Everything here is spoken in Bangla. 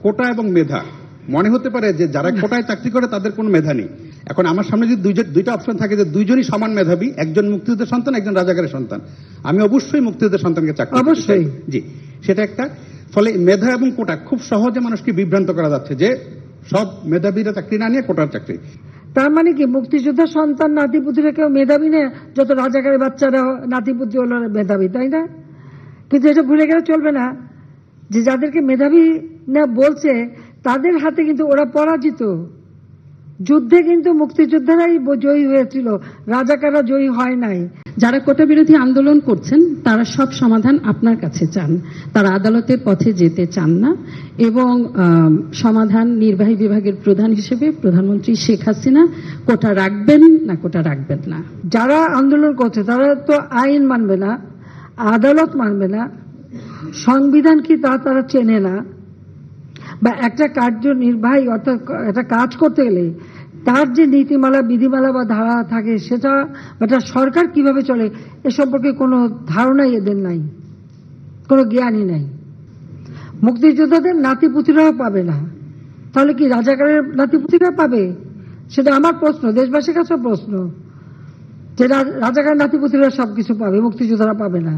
কোটা এবং মেধা, মনে হতে পারে যে যারা কোটায় চাকরি করে তাদের কোনো মেধা নেই। এখন আমার সামনে যদি দুইটা অপশন থাকে যে দুইজনই সমান মেধাবী, একজন মুক্তিযুদ্ধের সন্তান, একজন রাজাকারের সন্তান, আমি অবশ্যই মুক্তিযুদ্ধের সন্তানকে চাকরি দিতে চাই। জি, সেটা একটা। ফলে মেধা এবং কোটা খুব সহজে মানুষকে বিভ্রান্ত করা যাচ্ছে যে সব মেধাবীরা চাকরি না নিয়ে কোটার চাকরি। তার মানে কি মুক্তিযোদ্ধার সন্তান নাতিপুতিরা কেউ মেধাবী না, যত রাজাকারের বাচ্চারা নাতিপুতি হলো মেধাবী, তাই না? কিন্তু এটা ভুলে গেলে চলবে না যে যাদেরকে মেধাবী না বলছে তাদের হাতে কিন্তু ওরা পরাজিত। যুদ্ধে কিন্তু মুক্তিযোদ্ধারাই জয়ী হয়েছিল, রাজাকাররা জয়ী হয় নাই। যারা কোটা বিরোধী আন্দোলন করছেন তারা সব সমাধান আপনার কাছে চান, তারা আদালতের পথে যেতে চান না, এবং সমাধান নির্বাহী বিভাগের প্রধান হিসেবে প্রধানমন্ত্রী শেখ হাসিনা কোটা রাখবেন না কোটা রাখবেন না। যারা আন্দোলন করছে তারা তো আইন মানবে না, আদালত মানবে না, সংবিধান কি তারা চেনে না, বা একটা কার্যনির্বাহী অর্থাৎ একটা কাজ করতে গেলে তার যে নীতিমালা বিধিমালা বা ধারা থাকে সেটা একটা সরকার কিভাবে চলে এ সম্পর্কে কোনো ধারণাই এদের নাই, কোনো জ্ঞানই নাই। মুক্তিযোদ্ধাদের নাতিপুতিরাও পাবে না, তাহলে কি রাজাকারের নাতিপুতিরা পাবে? সেটা আমার প্রশ্ন, দেশবাসীর কাছে প্রশ্ন, যে রাজাকারের নাতিপুতিরা সবকিছু পাবে, মুক্তিযোদ্ধারা পাবে না।